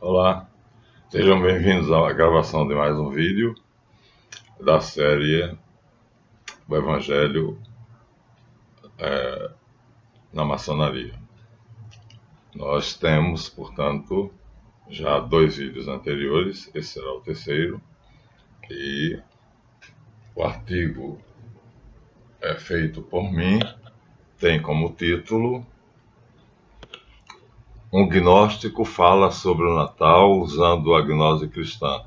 Olá, sejam bem-vindos à gravação de mais um vídeo da série O Evangelho na Maçonaria. Nós temos, portanto, já 2 vídeos anteriores, esse será o terceiro, e o artigo é feito por mim, tem como título Um gnóstico fala sobre o Natal usando a gnose cristã.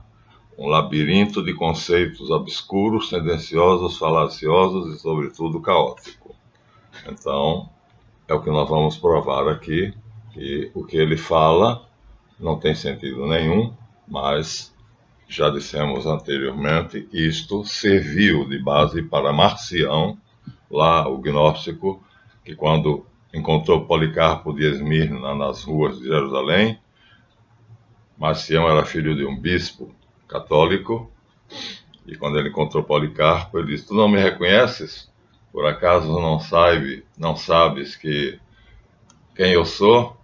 Um labirinto de conceitos obscuros, tendenciosos, falaciosos e, sobretudo, caótico. Então, é o que nós vamos provar aqui, que o que ele fala não tem sentido nenhum, mas, já dissemos anteriormente, isto serviu de base para Marcião, lá o gnóstico, que quando encontrou Policarpo de Esmirna nas ruas de Jerusalém, Marcião era filho de um bispo católico, e quando ele encontrou Policarpo, ele disse: "Tu não me reconheces? Por acaso não sabes quem eu sou?"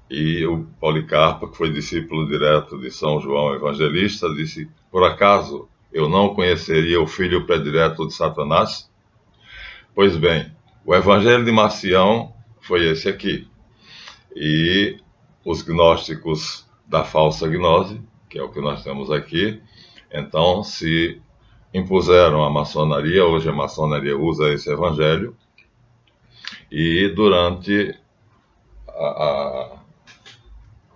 E o Policarpo, que foi discípulo direto de São João Evangelista, disse: "Por acaso eu não conheceria o filho predileto de Satanás?" Pois bem, o Evangelho de Marcião foi esse aqui. E os gnósticos da falsa gnose, que é o que nós temos aqui, então se impuseram a maçonaria. Hoje a maçonaria usa esse evangelho, e durante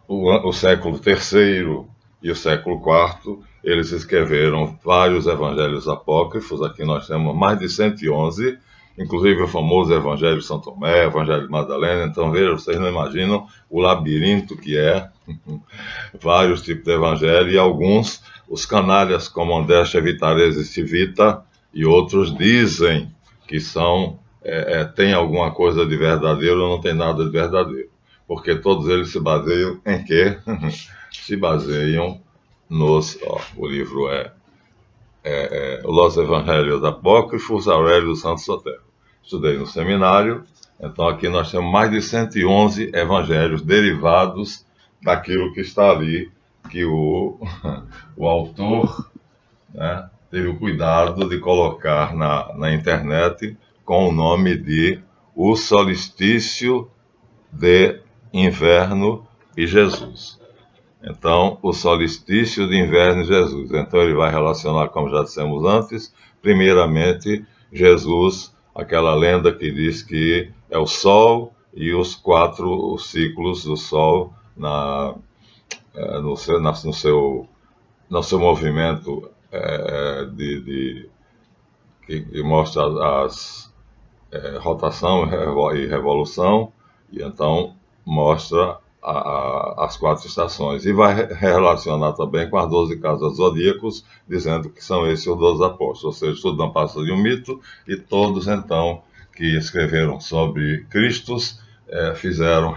o século III e o século IV, eles escreveram vários evangelhos apócrifos. Aqui nós temos mais de 111, inclusive o famoso Evangelho de São Tomé, Evangelho de Madalena. Então, veja, vocês não imaginam o labirinto que é, vários tipos de evangelho, e alguns, os canalhas como André Chevitarese Civita e outros, dizem que tem alguma coisa de verdadeiro ou não tem nada de verdadeiro, porque todos eles se baseiam em quê? Se baseiam o livro Los Evangelhos Apócrifos, Aurélio dos Santos Sotero. Estudei no seminário, então aqui nós temos mais de 111 evangelhos derivados daquilo que está ali, que o autor, né, teve o cuidado de colocar na internet com o nome de O Solstício de Inverno e Jesus. Então, o solstício de inverno e Jesus. Então, ele vai relacionar, como já dissemos antes, primeiramente, Jesus, aquela lenda que diz que é o Sol e os 4 ciclos do Sol no seu movimento que mostra rotação e revolução, e então mostra as 4 estações, e vai relacionar também com as 12 casas zodíacos, dizendo que são esses os 12 apóstolos. Ou seja, tudo não passa de um mito, e todos então que escreveram sobre Cristo fizeram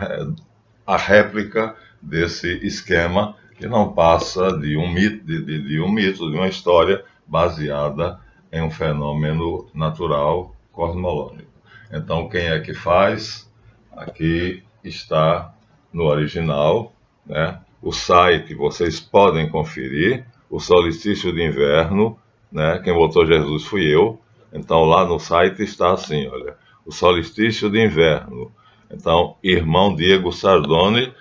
a réplica desse esquema, que não passa de um mito, de uma história baseada em um fenômeno natural cosmológico. Então, quem é que faz? Aqui está no original, né? O site vocês podem conferir, o solstício de inverno, né? Quem botou Jesus fui eu. Então, lá no site está assim, olha, o solstício de inverno. Então, irmão Diego Sardone,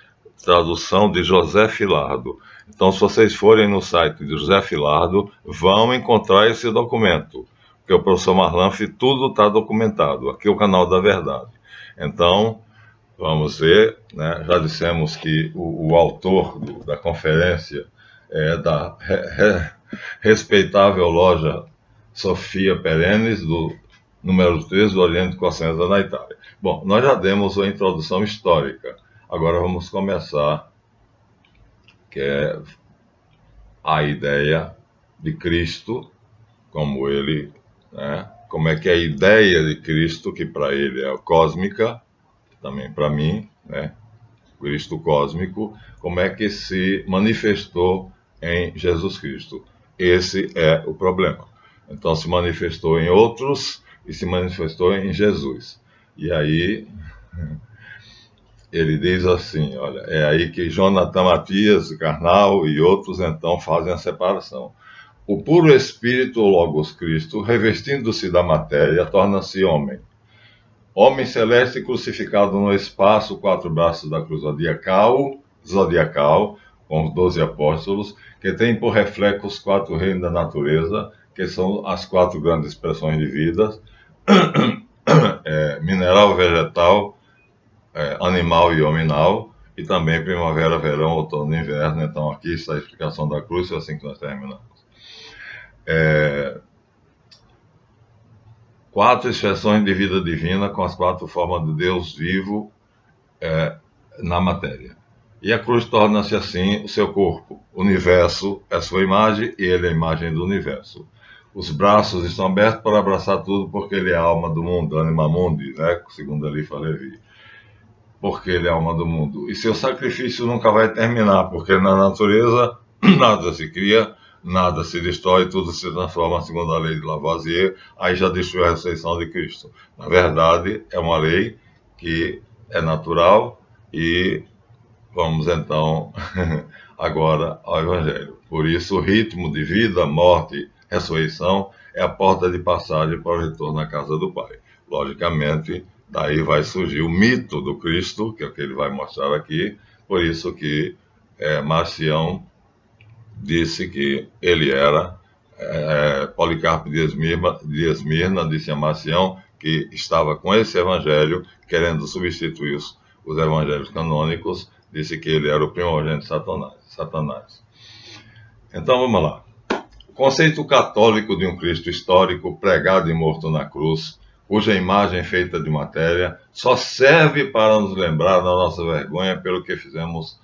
tradução de José Filardo. Então, se vocês forem no site de José Filardo, vão encontrar esse documento, porque o professor Marlanf, tudo está documentado. Aqui é o canal da verdade. Então, vamos ver, né? Já dissemos que o autor da conferência é da respeitável loja Sofia Perennes, do número 3 do Oriente Cossenza, na Itália. Bom, nós já demos a introdução histórica. Agora vamos começar, que é a ideia de Cristo, como ele, né? Como é que a ideia de Cristo, que para ele é cósmica, também para mim, né? Cristo cósmico, como é que se manifestou em Jesus Cristo. Esse é o problema. Então, se manifestou em outros e se manifestou em Jesus. E aí, ele diz assim, olha, é aí que Jonathan Matias, Karnal e outros então fazem a separação. O puro Espírito, o Logos Cristo, revestindo-se da matéria, torna-se homem. Homem celeste crucificado no espaço, quatro braços da cruz zodiacal, com os 12 apóstolos, que tem por reflexo os quatro reinos da natureza, que são as quatro grandes expressões de vida, mineral, vegetal, animal e hominal, e também primavera, verão, outono e inverno. Então aqui está a explicação da cruz, é assim que nós terminamos. Quatro expressões de vida divina com as quatro formas de Deus vivo na matéria. E a cruz torna-se assim o seu corpo. O universo é sua imagem e ele é a imagem do universo. Os braços estão abertos para abraçar tudo porque ele é a alma do mundo, anima mundi, né? Segundo Eliphas Levi. Porque ele é a alma do mundo. E seu sacrifício nunca vai terminar, porque na natureza nada se cria, nada se destrói, tudo se transforma segundo a lei de Lavoisier, aí já destruiu a ressurreição de Cristo. Na verdade, é uma lei que é natural e vamos então agora ao Evangelho. Por isso, o ritmo de vida, morte, ressurreição é a porta de passagem para o retorno à casa do Pai. Logicamente, daí vai surgir o mito do Cristo, que é o que ele vai mostrar aqui, por isso que Marcião disse que ele era Policarpo de Esmirna, disse a Marcião que estava com esse evangelho, querendo substituir os evangelhos canônicos, disse que ele era o primogênito de Satanás. Então vamos lá. O conceito católico de um Cristo histórico pregado e morto na cruz, cuja imagem é feita de matéria, só serve para nos lembrar da nossa vergonha pelo que fizemos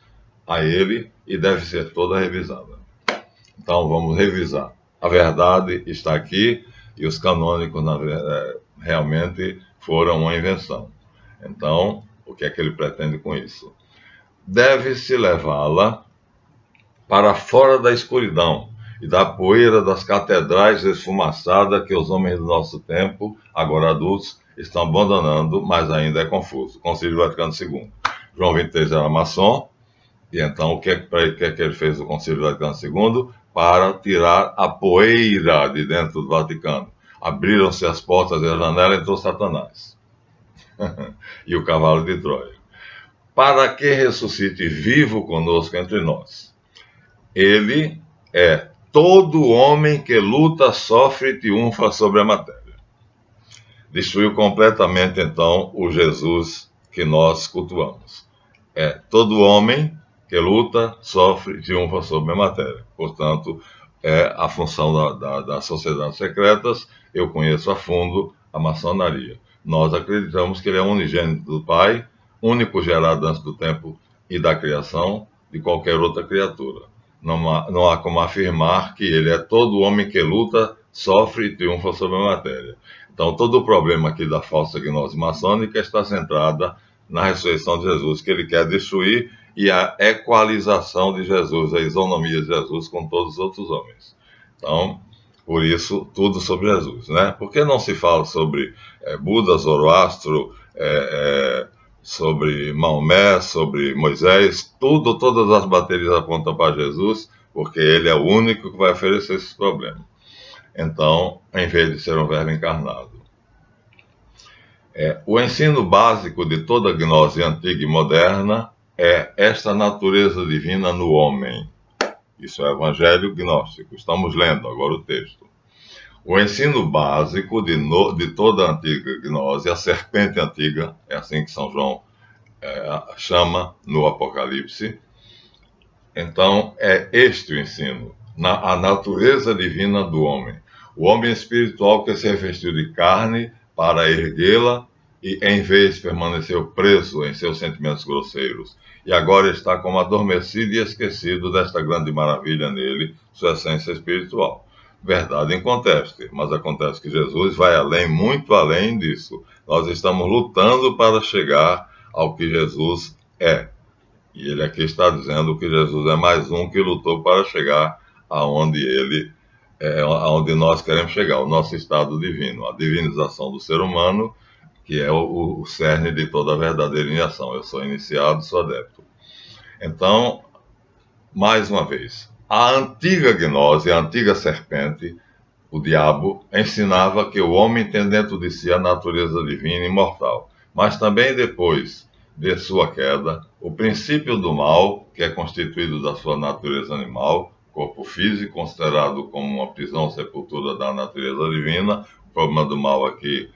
a ele e deve ser toda revisada. Então vamos revisar. A verdade está aqui e os canônicos realmente foram uma invenção. Então, o que é que ele pretende com isso? Deve-se levá-la para fora da escuridão e da poeira das catedrais esfumaçadas que os homens do nosso tempo, agora adultos, estão abandonando, mas ainda é confuso. Concílio Vaticano II. João 23 era maçom, e então o que é que ele fez no Concílio Vaticano II? Para tirar a poeira de dentro do Vaticano. Abriram-se as portas e a janela, entrou Satanás. E o cavalo de Troia. Para que ressuscite vivo conosco entre nós. Ele é todo homem que luta, sofre e triunfa sobre a matéria. Destruiu completamente, então, o Jesus que nós cultuamos. É todo homem que luta, sofre e triunfa sobre a matéria. Portanto, é a função das sociedades secretas. Eu conheço a fundo a maçonaria. Nós acreditamos que ele é unigênito do Pai, único gerado antes do tempo e da criação de qualquer outra criatura. Não há como afirmar que ele é todo homem que luta, sofre e triunfa sobre a matéria. Então, todo o problema aqui da falsa gnose maçônica está centrada na ressurreição de Jesus, que ele quer destruir, e a equalização de Jesus, a isonomia de Jesus com todos os outros homens. Então, por isso, tudo sobre Jesus, né? Por que não se fala sobre Buda, Zoroastro, sobre Maomé, sobre Moisés? Todas as baterias apontam para Jesus, porque ele é o único que vai oferecer esses problemas. Então, em vez de ser um verbo encarnado. O ensino básico de toda gnose antiga e moderna é esta natureza divina no homem. Isso é o Evangelho Gnóstico. Estamos lendo agora o texto. O ensino básico de toda a antiga gnose, a serpente antiga, é assim que São João chama no Apocalipse. Então, é este o ensino, a natureza divina do homem. O homem espiritual que se revestiu de carne para erguê-la e, em vez, permaneceu preso em seus sentimentos grosseiros. E agora está como adormecido e esquecido desta grande maravilha nele, sua essência espiritual. Verdade inconteste, mas acontece que Jesus vai além, muito além disso. Nós estamos lutando para chegar ao que Jesus é. E ele aqui está dizendo que Jesus é mais um que lutou para chegar aonde aonde nós queremos chegar, o nosso estado divino, a divinização do ser humano, que é o cerne de toda a verdadeira iniciação. Eu sou iniciado, sou adepto. Então, mais uma vez, a antiga gnose, a antiga serpente, o diabo, ensinava que o homem tem dentro de si a natureza divina e imortal. Mas também depois de sua queda, o princípio do mal, que é constituído da sua natureza animal, corpo físico, considerado como uma prisão ou sepultura da natureza divina. O problema do mal aqui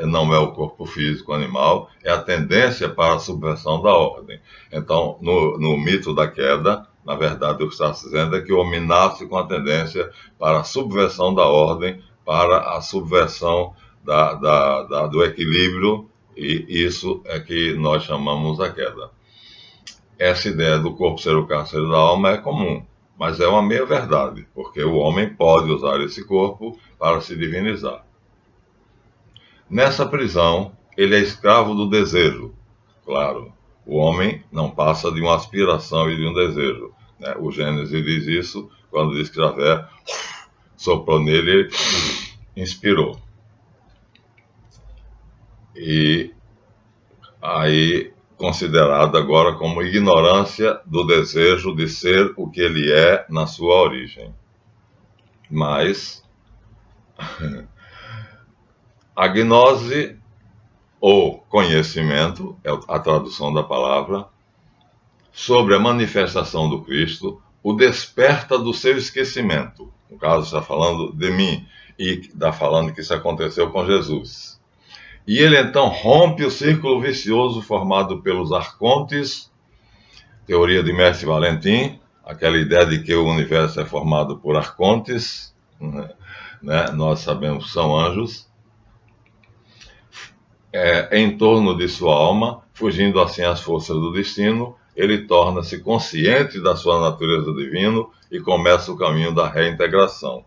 não é o corpo físico animal, é a tendência para a subversão da ordem. Então, no mito da queda, na verdade, o que está se dizendo é que o homem nasce com a tendência para a subversão da ordem, para a subversão do equilíbrio, e isso é que nós chamamos a queda. Essa ideia do corpo ser o cárcere da alma é comum, mas é uma meia-verdade, porque o homem pode usar esse corpo para se divinizar. Nessa prisão, ele é escravo do desejo. Claro, o homem não passa de uma aspiração e de um desejo, né? O Gênesis diz isso quando diz que Javé soprou nele e inspirou. E aí, considerado agora como ignorância do desejo de ser o que ele é na sua origem. Mas a gnose, ou conhecimento, é a tradução da palavra, sobre a manifestação do Cristo, o desperta do seu esquecimento. No caso, está falando de mim, e está falando que isso aconteceu com Jesus. E ele então rompe o círculo vicioso formado pelos arcontes, teoria de Mestre Valentim, aquela ideia de que o universo é formado por arcontes, né? Nós sabemos que são anjos, em torno de sua alma, fugindo assim às forças do destino, ele torna-se consciente da sua natureza divina e começa o caminho da reintegração.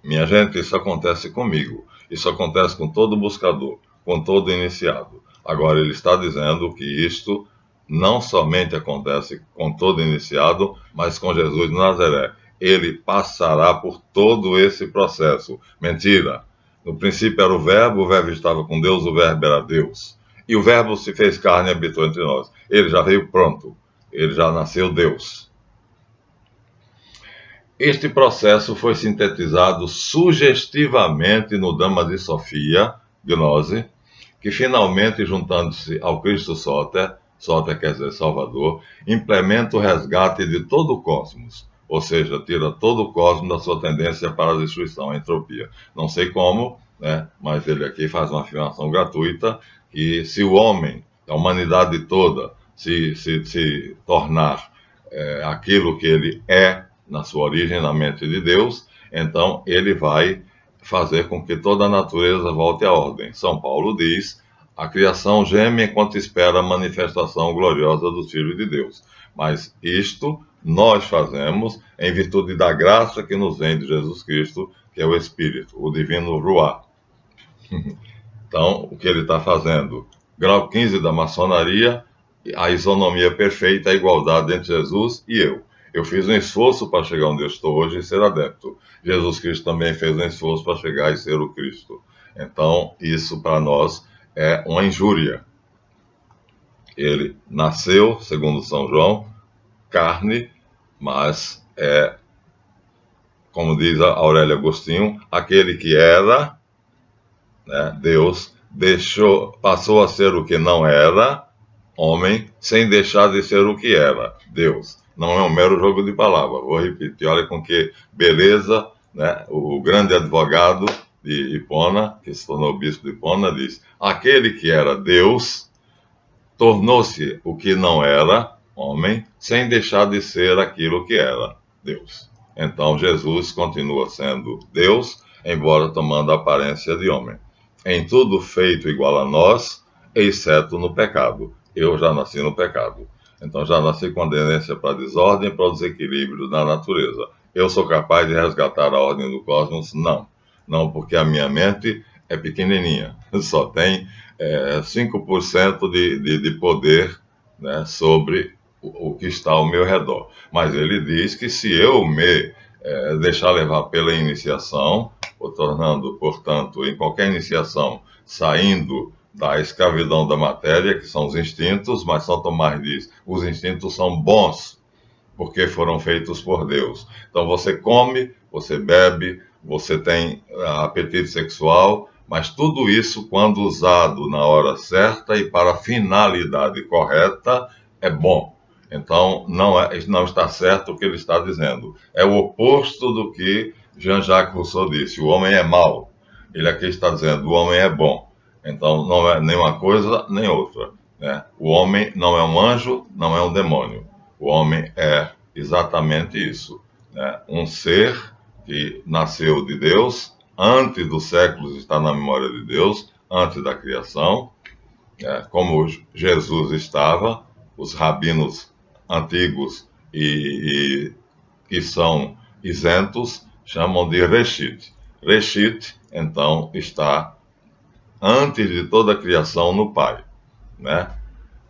Minha gente, isso acontece comigo, isso acontece com todo buscador, com todo iniciado. Agora, ele está dizendo que isto não somente acontece com todo iniciado, mas com Jesus de Nazaré. Ele passará por todo esse processo. Mentira! No princípio era o verbo estava com Deus, o verbo era Deus. E o verbo se fez carne e habitou entre nós. Ele já veio pronto, ele já nasceu Deus. Este processo foi sintetizado sugestivamente no Dama de Sofia, gnose, que finalmente, juntando-se ao Cristo Soter quer dizer Salvador, implementa o resgate de todo o cosmos, ou seja, tira todo o cosmos da sua tendência para a destruição, a entropia. Não sei como, né, mas ele aqui faz uma afirmação gratuita que se o homem, a humanidade toda, se tornar aquilo que ele é na sua origem, na mente de Deus, então ele vai fazer com que toda a natureza volte à ordem. São Paulo diz: a criação geme enquanto espera a manifestação gloriosa do Filho de Deus. Mas isto nós fazemos em virtude da graça que nos vem de Jesus Cristo, que é o Espírito, o divino Ruá. Então, o que ele está fazendo? Grau 15 da maçonaria, a isonomia perfeita, a igualdade entre Jesus e eu. Eu fiz um esforço para chegar onde eu estou hoje e ser adepto. Jesus Cristo também fez um esforço para chegar e ser o Cristo. Então, isso para nós é uma injúria. Ele nasceu, segundo São João, carne, mas como diz a Aurélia Agostinho, aquele que era, né, Deus, passou a ser o que não era, homem, sem deixar de ser o que era, Deus. Não é um mero jogo de palavras. Vou repetir, olha com que beleza, né? O grande advogado de Hipona, que se tornou bispo de Hipona, diz: aquele que era Deus tornou-se o que não era, homem, sem deixar de ser aquilo que era, Deus. Então Jesus continua sendo Deus, embora tomando a aparência de homem. Em tudo feito igual a nós, exceto no pecado. Eu já nasci no pecado. Então já nasci com a tendência para a desordem, para o desequilíbrio da natureza. Eu sou capaz de resgatar a ordem do cosmos? Não. Não, porque a minha mente é pequenininha. Só tem 5% de poder, né, sobre o que está ao meu redor. Mas ele diz que se eu me deixar levar pela iniciação, ou tornando, portanto, em qualquer iniciação, saindo da escravidão da matéria, que são os instintos, mas São Tomás diz, os instintos são bons, porque foram feitos por Deus. Então você come, você bebe, você tem apetite sexual, mas tudo isso, quando usado na hora certa e para a finalidade correta, é bom. Então não está certo o que ele está dizendo. É o oposto do que Jean-Jacques Rousseau disse. O homem é mau. Ele aqui está dizendo, o homem é bom. Então não é nem uma coisa nem outra, né? O homem não é um anjo, não é um demônio. O homem é exatamente isso, né? Um ser que nasceu de Deus, antes dos séculos está na memória de Deus, antes da criação, né? Como Jesus estava, os rabinos antigos e que são isentos chamam de Reshit. Reshit, então, está antes de toda a criação no Pai, né?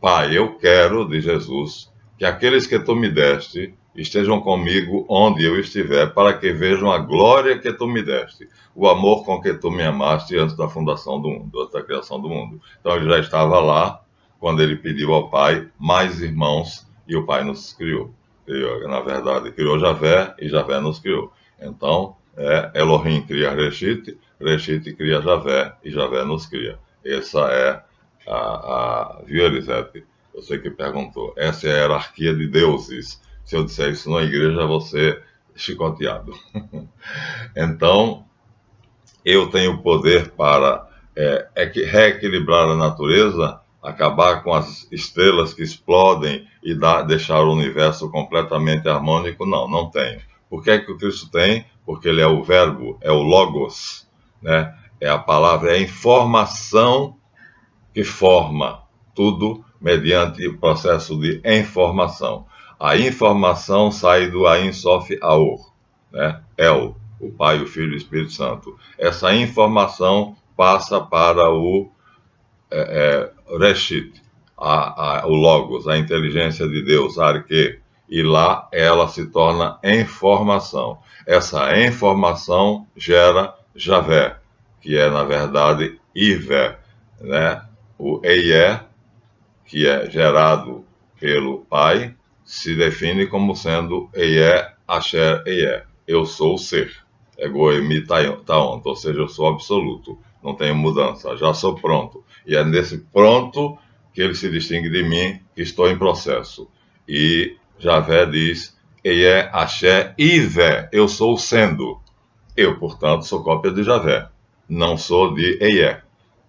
Pai, eu quero, de Jesus, que aqueles que tu me deste estejam comigo onde eu estiver, para que vejam a glória que tu me deste, o amor com que tu me amaste antes da fundação do mundo, antes da criação do mundo. Então ele já estava lá quando ele pediu ao Pai mais irmãos e o Pai nos criou. Na verdade, criou Javé e Javé nos criou. Então, Elohim cria Reshit, Reshit cria Javé e Javé nos cria. Essa é viu, Elisete? Você que perguntou. Essa é a hierarquia de deuses. Se eu disser isso na igreja, eu vou ser chicoteado. Então, eu tenho o poder para reequilibrar a natureza, acabar com as estrelas que explodem e deixar o universo completamente harmônico? Não, não tenho. Por que é que o Cristo tem? Porque ele é o verbo, é o logos, né? É a palavra, é a informação que forma tudo mediante o processo de informação. A informação sai do Ain Sof Aor, né? El, o Pai, o Filho e o Espírito Santo. Essa informação passa para o Reshit, o Logos, a inteligência de Deus, Arque, e lá ela se torna informação. Essa informação gera Javé, que é, na verdade, Ivé, né? O Eie, que é gerado pelo Pai, se define como sendo Eie Asher Eie. Eu sou o ser. Egoemi Taont, ou seja, eu sou absoluto. Não tenho mudança, já sou pronto. E é nesse pronto que ele se distingue de mim, que estou em processo. E Javé diz, Eie Asher Ivé, eu sou o sendo. Eu, portanto, sou cópia de Javé. Não sou de Eie.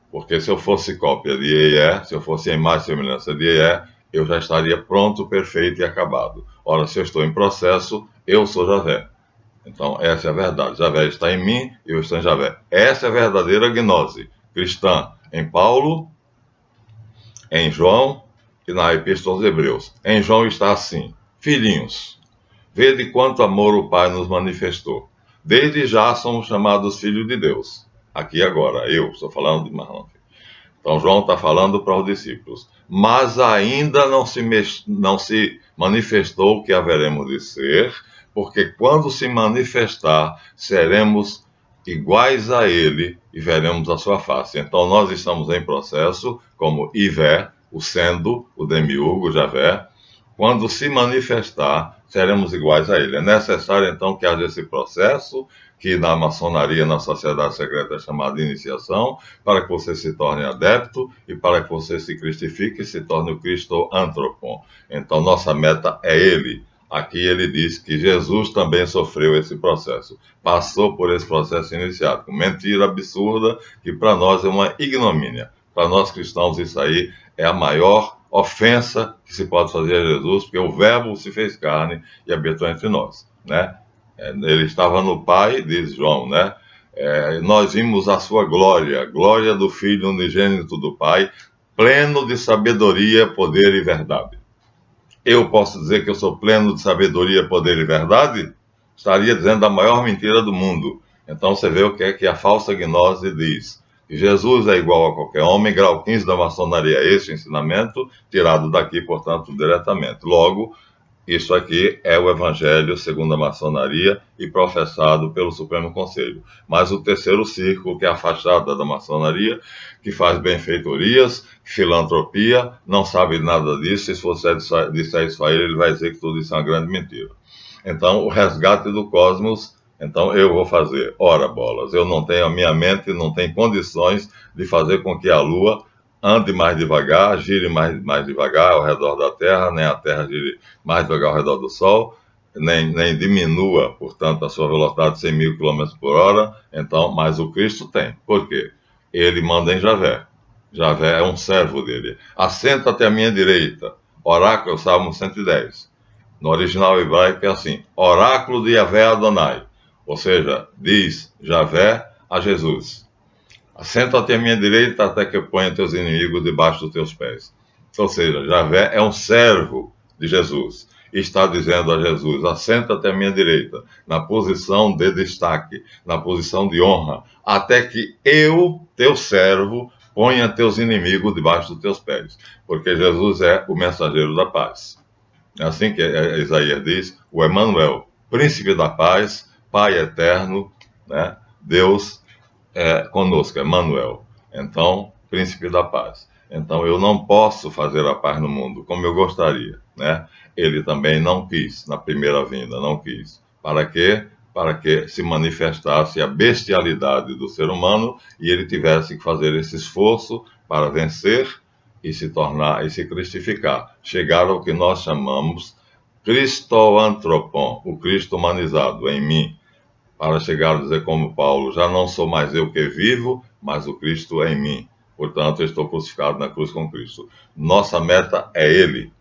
Porque se eu fosse cópia de Eie, se eu fosse a imagem e semelhança de Eie, eu já estaria pronto, perfeito e acabado. Ora, se eu estou em processo, eu sou Javé. Então, essa é a verdade. Javé está em mim e eu estou em Javé. Essa é a verdadeira gnose cristã em Paulo, em João e na Epístola aos Hebreus. Em João está assim: filhinhos, vede quanto amor o Pai nos manifestou. Desde já somos chamados filhos de Deus. Aqui agora, eu estou falando de Marlon. Então, João está falando para os discípulos. Mas ainda não se manifestou o que haveremos de ser, porque quando se manifestar, seremos iguais a ele e veremos a sua face. Então, nós estamos em processo, como Ivé, o sendo, o demiurgo, Javé. Quando se manifestar, seremos iguais a ele. É necessário, então, que haja esse processo, que na maçonaria, na sociedade secreta é chamado de iniciação, para que você se torne adepto e para que você se cristifique e se torne o Cristo antropon. Então, nossa meta é ele. Aqui ele diz que Jesus também sofreu esse processo, passou por esse processo iniciático. Mentira absurda que para nós é uma ignomínia. Para nós cristãos isso aí é a maior ofensa que se pode fazer a Jesus, porque o verbo se fez carne e habitou entre nós, né? Ele estava no Pai, diz João, né? Nós vimos a sua glória, glória do Filho unigênito do Pai, pleno de sabedoria, poder e verdade. Eu posso dizer que eu sou pleno de sabedoria, poder e verdade? Estaria dizendo a maior mentira do mundo. Então você vê o que é que a falsa gnose diz. Que Jesus é igual a qualquer homem, grau 15 da maçonaria, esse ensinamento, tirado daqui, portanto, diretamente. Logo, Isso aqui é o Evangelho segundo a maçonaria e professado pelo Supremo Conselho. Mas o terceiro círculo, que é a fachada da maçonaria, que faz benfeitorias, filantropia, não sabe nada disso. E se você disser isso a ele vai dizer que tudo isso é uma grande mentira. Então, o resgate do cosmos, então eu vou fazer. Ora, bolas, eu não tenho, a minha mente não tem condições de fazer com que a Lua ande mais devagar, gire mais devagar ao redor da Terra, nem a Terra gire mais devagar ao redor do Sol, nem diminua, portanto, a sua velocidade de 100 mil km por hora. Então, mas o Cristo tem. Por quê? Ele manda em Javé. Javé é um servo dele. Assenta-te à minha direita. Oráculo, Salmo 110. No original hebraico é assim: oráculo de Yahvé Adonai. Ou seja, diz Javé a Jesus: assenta-te à minha direita até que eu ponha teus inimigos debaixo dos teus pés. Ou seja, Javé é um servo de Jesus. E está dizendo a Jesus: assenta-te à minha direita, na posição de destaque, na posição de honra, até que eu, teu servo, ponha teus inimigos debaixo dos teus pés. Porque Jesus é o mensageiro da paz. É assim que Isaías diz: o Emanuel, príncipe da paz, Pai eterno, né? Deus conosco, Emanuel. Então, príncipe da paz. Então, eu não posso fazer a paz no mundo como eu gostaria, né? Ele também não quis, na primeira vinda, não quis. Para quê? Para que se manifestasse a bestialidade do ser humano e ele tivesse que fazer esse esforço para vencer e se tornar e se cristificar, chegar ao que nós chamamos Cristoantropon, o Cristo humanizado em mim, para chegar a dizer como Paulo: já não sou mais eu que vivo, mas o Cristo é em mim. Portanto, eu estou crucificado na cruz com Cristo. Nossa meta é Ele,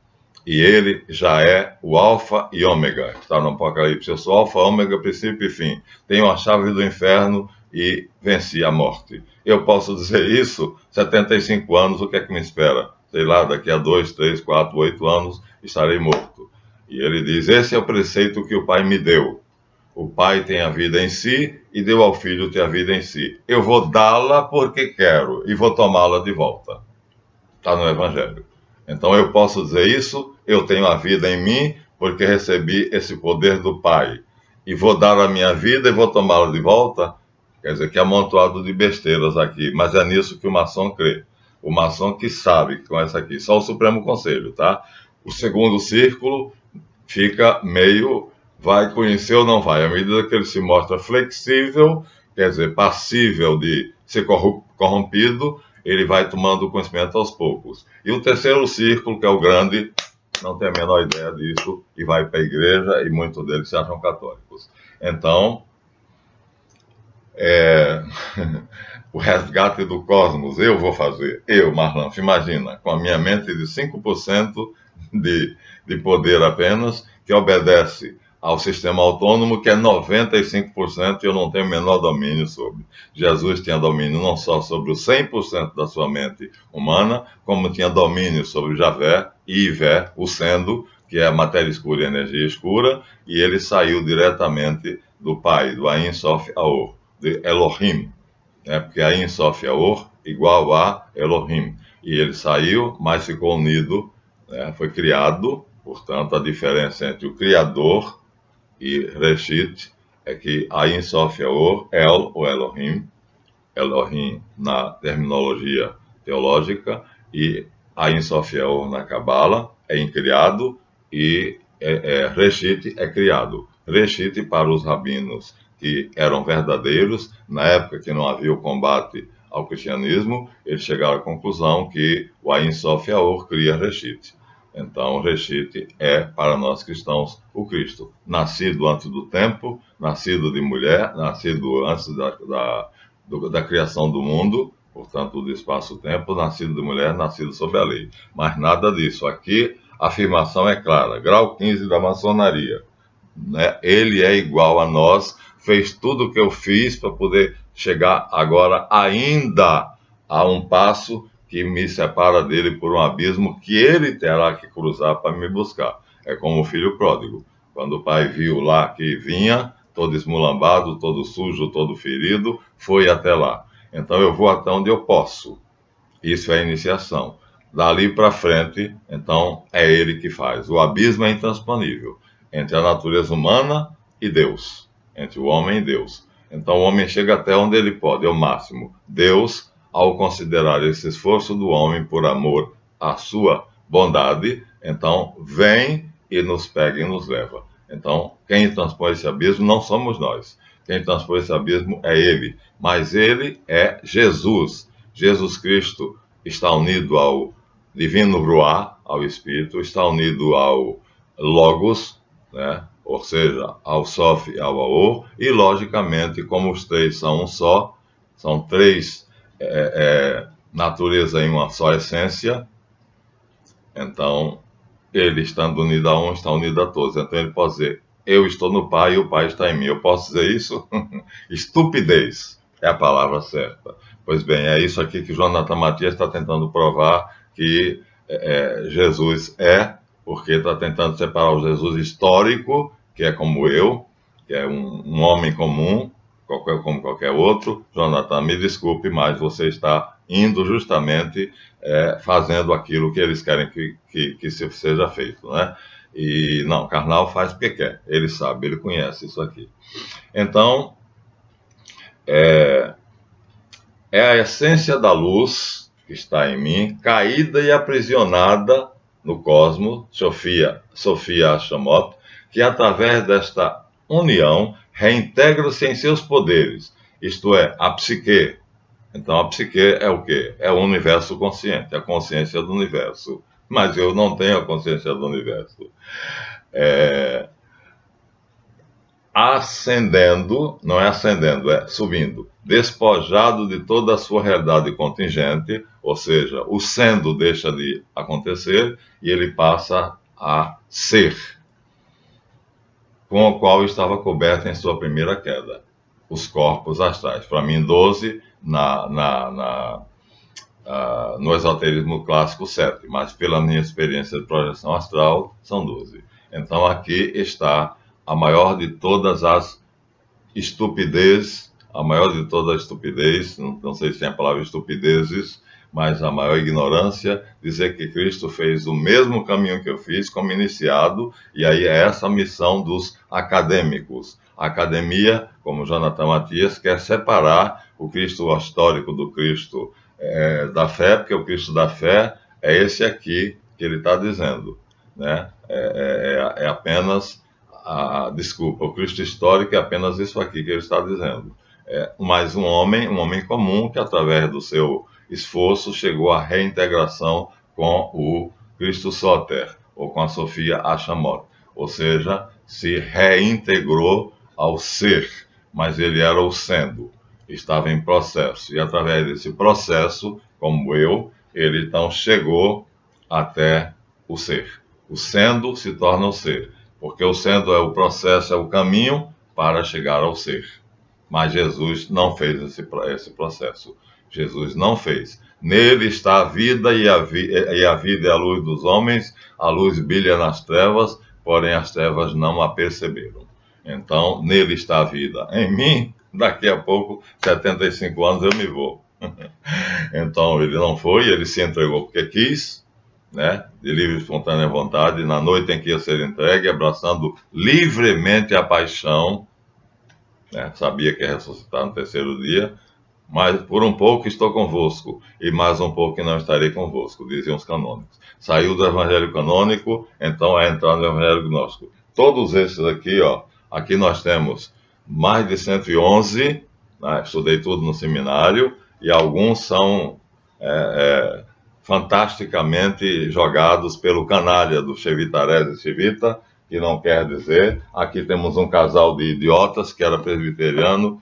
e Ele já é o Alfa e Ômega. Está no Apocalipse: eu sou Alfa, Ômega, princípio e fim. Tenho a chave do inferno e venci a morte. Eu posso dizer isso, 75 anos, o que é que me espera? Sei lá, daqui a 2, 3, 4, 8 anos estarei morto. E ele diz: esse é o preceito que o Pai me deu. O Pai tem a vida em si e deu ao Filho ter a vida em si. Eu vou dá-la porque quero e vou tomá-la de volta. Está no Evangelho. Então eu posso dizer isso: eu tenho a vida em mim porque recebi esse poder do Pai. E vou dar a minha vida e vou tomá-la de volta. Quer dizer, que é amontoado de besteiras aqui. Mas é nisso que o maçom crê. O maçom que sabe que com essa aqui. Só o Supremo Conselho, tá? O segundo círculo fica meio... vai conhecer ou não vai. À medida que ele se mostra flexível, quer dizer, passível de ser corrompido, ele vai tomando conhecimento aos poucos. E o terceiro círculo, que é o grande, não tem a menor ideia disso e vai para a igreja e muitos deles se acham católicos. Então, o resgate do cosmos eu vou fazer. Eu, Marlan, imagina, com a minha mente de 5% de poder apenas, que obedece ao sistema autônomo, que é 95% e eu não tenho o menor domínio sobre. Jesus tinha domínio não só sobre os 100% da sua mente humana, como tinha domínio sobre Javé e Ivé, o sendo, que é a matéria escura e a energia escura, e ele saiu diretamente do Pai, do Ain Sof Aor, de Elohim, porque Ain Sof Aor igual a Elohim. E ele saiu, mas ficou unido, foi criado. Portanto, a diferença entre o Criador e Reshit é que Ain Sof Aor, El, ou Elohim, Elohim na terminologia teológica, e Ain Sof Aor na Cabala, é incriado, e Reshit é criado. Reshit, para os rabinos que eram verdadeiros, na época que não havia o combate ao cristianismo, eles chegaram à conclusão que o Ain Sof Aor cria Reshit. Então, Reshit é, para nós cristãos, o Cristo. Nascido antes do tempo, nascido de mulher, nascido antes da criação do mundo, portanto, do espaço-tempo, nascido de mulher, nascido sob a lei. Mas nada disso. Aqui, a afirmação é clara. Grau 15 da maçonaria. Ele é igual a nós, fez tudo o que eu fiz para poder chegar agora ainda a um passo que me separa dele por um abismo que ele terá que cruzar para me buscar. É como o filho pródigo. Quando o pai viu lá que vinha, todo esmulambado, todo sujo, todo ferido, foi até lá. Então eu vou até onde eu posso. Isso é iniciação. Dali para frente, então, é ele que faz. O abismo é intransponível entre a natureza humana e Deus, entre o homem e Deus. Então, o homem chega até onde ele pode, é o máximo. Deus, ao considerar esse esforço do homem por amor à sua bondade, então, vem e nos pega e nos leva. Então, quem transpõe esse abismo não somos nós. Quem transpõe esse abismo é ele. Mas ele é Jesus. Jesus Cristo está unido ao divino Ruá, ao Espírito, está unido ao Logos, né? Ou seja, ao Sof e ao Aor, e logicamente, como os três são um só, são três naturezas em uma só essência, então ele estando unido a um, está unido a todos. Então ele pode dizer, eu estou no Pai e o Pai está em mim. Eu posso dizer isso? Estupidez é a palavra certa. Pois bem, é isso aqui que Jonathan Matias está tentando provar que Jesus porque está tentando separar o Jesus histórico, que é como eu, que é um homem comum, como qualquer outro. Jonathan, me desculpe, mas você está indo justamente fazendo aquilo que eles querem que seja feito, né? E não, carnal faz porque quer, ele sabe, ele conhece isso aqui. Então, é a essência da luz que está em mim, caída e aprisionada no cosmos, Sofia Ashamot, que através desta união reintegra-se em seus poderes, isto é, a psique. Então, a psique é o quê? É o universo consciente, a consciência do universo. Mas eu não tenho a consciência do universo. Ascendendo, não é ascendendo, é subindo, despojado de toda a sua realidade contingente, ou seja, o sendo deixa de acontecer e ele passa a ser, com o qual estava coberto em sua primeira queda, os corpos astrais. Para mim, 12 no esoterismo clássico 7, mas pela minha experiência de projeção astral, são 12. Então aqui está a maior de todas as estupidez, a maior de toda a estupidez, não sei se tem a palavra estupidezes, mas a maior ignorância, dizer que Cristo fez o mesmo caminho que eu fiz como iniciado, e aí é essa a missão dos acadêmicos. A academia, como Jonathan Matias, quer separar o Cristo histórico do Cristo da fé, porque o Cristo da fé é esse aqui que ele está dizendo, né? É apenas desculpa, o Cristo histórico é apenas isso aqui que ele está dizendo. Mas um homem comum que, através do seu esforço, chegou à reintegração com o Cristo Soter, ou com a Sofia Ashamot. Ou seja, se reintegrou ao ser, mas ele era o sendo, estava em processo. E através desse processo, como ele então chegou até o ser. O sendo se torna o ser. Porque o sendo é o processo, é o caminho para chegar ao ser. Mas Jesus não fez esse processo. Jesus não fez. Nele está a vida e a vida é a luz dos homens. A luz brilha nas trevas, porém as trevas não a perceberam. Então, nele está a vida. Em mim, daqui a pouco, 75 anos, eu me vou. Então, ele não foi, ele se entregou porque quis, né, de livre e espontânea vontade, na noite em que ia ser entregue, abraçando livremente a paixão, né, sabia que ia ressuscitar no terceiro dia, mas por um pouco estou convosco, e mais um pouco não estarei convosco, diziam os canônicos. Saiu do evangelho canônico, então é entrar no evangelho gnóstico. Todos esses aqui, aqui nós temos mais de 111, né, estudei tudo no seminário, e alguns são fantasticamente jogados pelo canalha do Chevitarese Chevita, que não quer dizer. Aqui temos um casal de idiotas que era presbiteriano,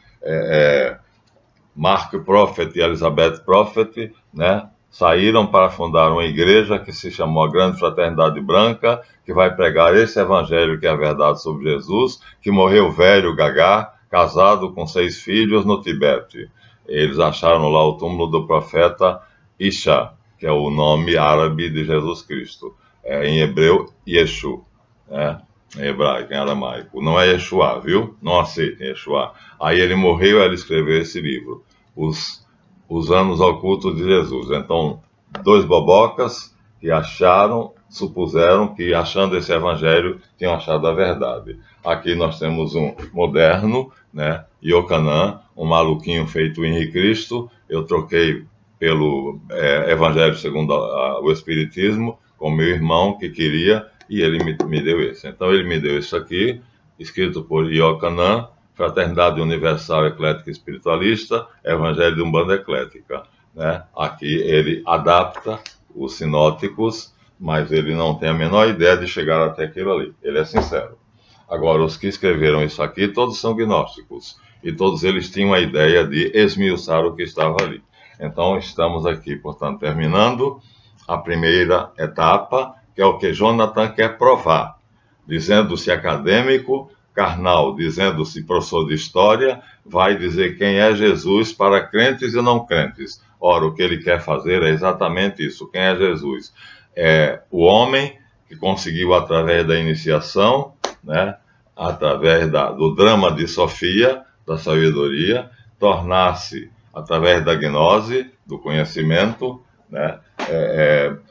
Mark Prophet e Elizabeth Prophet, né? Saíram para fundar uma igreja que se chamou a Grande Fraternidade Branca, que vai pregar esse evangelho que é a verdade sobre Jesus, que morreu velho, gagá, casado com 6 filhos no Tibete. Eles acharam lá o túmulo do profeta Isha, que é o nome árabe de Jesus Cristo. Em hebreu, Yeshu, né? Em hebraico, em aramaico. Não é Yeshua, viu? Não aceitem Yeshua. Aí ele morreu e ele escreveu esse livro, Os Anos Ocultos de Jesus. Então, dois bobocas que supuseram que, achando esse evangelho, tinham achado a verdade. Aqui nós temos um moderno, né, Iocanã, um maluquinho feito Henrique Cristo. Eu troquei pelo Evangelho segundo o Espiritismo, com meu irmão que queria, e ele me deu esse. Então ele me deu isso aqui, escrito por Iocanã, Fraternidade Universal Eclética Espiritualista, Evangelho de Umbanda Eclética. Né? Aqui ele adapta os sinóticos, mas ele não tem a menor ideia de chegar até aquilo ali. Ele é sincero. Agora, os que escreveram isso aqui, todos são gnósticos, e todos eles tinham a ideia de esmiuçar o que estava ali. Então, estamos aqui, portanto, terminando a primeira etapa, que é o que Jonathan quer provar, dizendo-se acadêmico, Karnal, dizendo-se professor de história, vai dizer quem é Jesus para crentes e não crentes. Ora, o que ele quer fazer é exatamente isso. Quem é Jesus? É o homem que conseguiu, através da iniciação, né, através do drama de Sofia, da sabedoria, tornar-se, através da gnose, do conhecimento, né,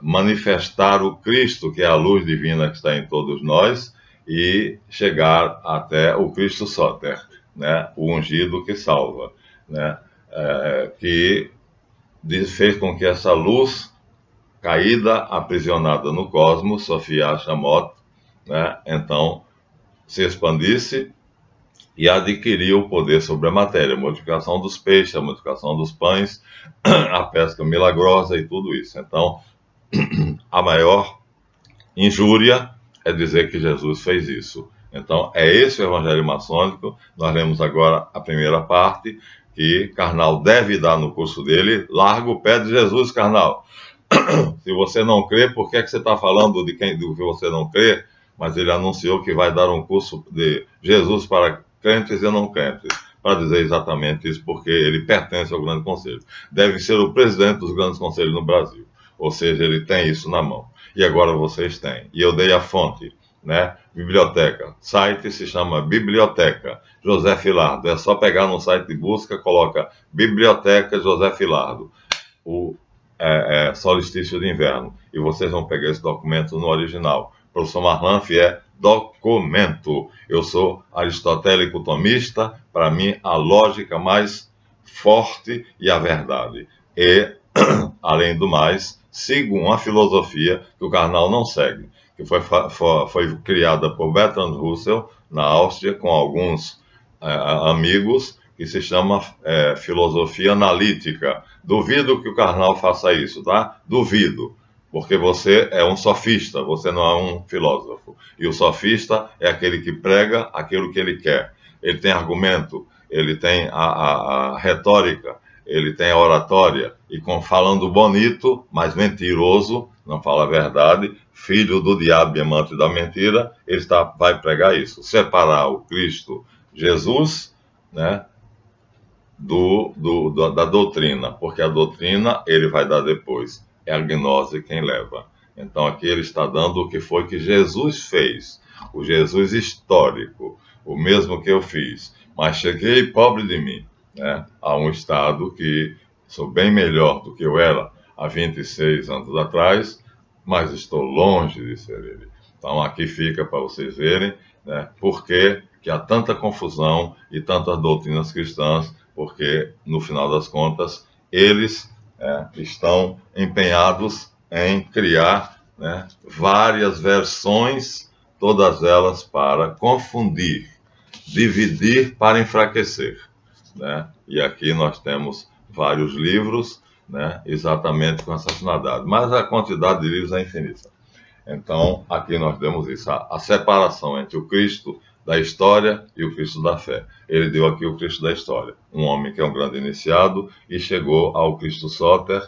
manifestar o Cristo, que é a luz divina que está em todos nós, e chegar até o Cristo Sóter, né, o ungido que salva, né, que fez com que essa luz caída, aprisionada no cosmos, Sofia Shamot, né, então se expandisse e adquiriu o poder sobre a matéria, a multiplicação dos peixes, a multiplicação dos pães, a pesca milagrosa e tudo isso. Então, a maior injúria é dizer que Jesus fez isso. Então, é esse o evangelho maçônico. Nós lemos agora a primeira parte, que Karnal deve dar no curso dele. Larga o pé de Jesus, Karnal. Se você não crê, por que você está falando do que você não crê? Mas ele anunciou que vai dar um curso de Jesus para crentes e não crentes, para dizer exatamente isso, porque ele pertence ao Grande Conselho. Deve ser o presidente dos Grandes Conselhos no Brasil, ou seja, ele tem isso na mão. E agora vocês têm. E eu dei a fonte, né? Biblioteca. Site se chama Biblioteca José Filardo. É só pegar no site de busca, coloca Biblioteca José Filardo. O Solstício de Inverno. E vocês vão pegar esse documento no original. O professor Marlanf é documento. Eu sou aristotélico tomista, para mim a lógica mais forte e a verdade. E, além do mais, sigo uma filosofia que o Karnal não segue, que foi criada por Bertrand Russell, na Áustria, com alguns amigos, que se chama filosofia analítica. Duvido que o Karnal faça isso, tá? Duvido, porque você é um sofista, você não é um filósofo. E o sofista é aquele que prega aquilo que ele quer. Ele tem argumento, ele tem a retórica, ele tem a oratória, e falando bonito, mas mentiroso, não fala a verdade, filho do diabo e amante da mentira, ele vai pregar isso. Separar o Cristo Jesus, né, da doutrina, porque a doutrina ele vai dar depois, é a gnose quem leva. Então aqui ele está dando o que foi que Jesus fez, o Jesus histórico, o mesmo que eu fiz, mas cheguei pobre de mim, né, a um estado que sou bem melhor do que eu era há 26 anos atrás, mas estou longe de ser ele. Então aqui fica para vocês verem, né, por que há tanta confusão e tantas doutrinas cristãs, porque, no final das contas, eles estão empenhados em criar, né, várias versões, todas elas para confundir, dividir para enfraquecer, né? E aqui nós temos vários livros, né, exatamente com essa finalidade, mas a quantidade de livros é infinita. Então, aqui nós temos isso, a separação entre o Cristo da história e o Cristo da fé. Ele deu aqui o Cristo da história, um homem que é um grande iniciado e chegou ao Cristo Sóter,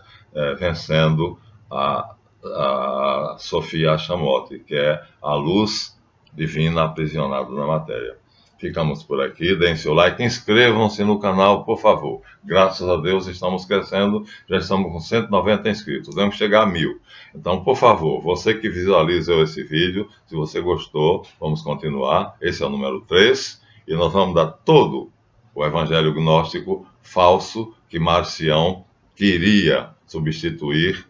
vencendo a Sofia Shamot, que é a luz divina aprisionada na matéria. Ficamos por aqui, deem seu like, inscrevam-se no canal, por favor. Graças a Deus estamos crescendo, já estamos com 190 inscritos, vamos chegar a 1000. Então, por favor, você que visualizou esse vídeo, se você gostou, vamos continuar. Esse é o número 3, e nós vamos dar todo o evangelho gnóstico falso que Marcião queria substituir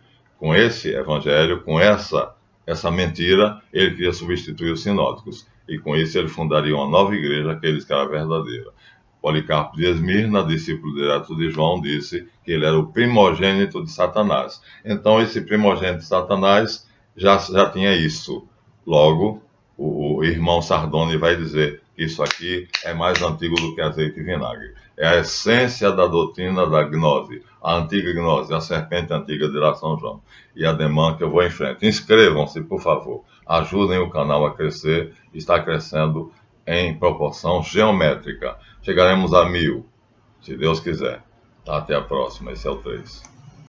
com esse evangelho, com essa mentira, ele queria substituir os sinóticos. E com isso ele fundaria uma nova igreja que ele disse que era verdadeira. Policarpo de Esmirna, discípulo direto de João, disse que ele era o primogênito de Satanás. Então, esse primogênito de Satanás já tinha isso. Logo, o irmão Sardone vai dizer que isso aqui é mais antigo do que azeite e vinagre. É a essência da doutrina da gnose, a antiga gnose, a serpente antiga de São João. E a demanda que eu vou em frente. Inscrevam-se, por favor. Ajudem o canal a crescer. Está crescendo em proporção geométrica. Chegaremos a 1000, se Deus quiser. Até a próxima. Esse é o 3.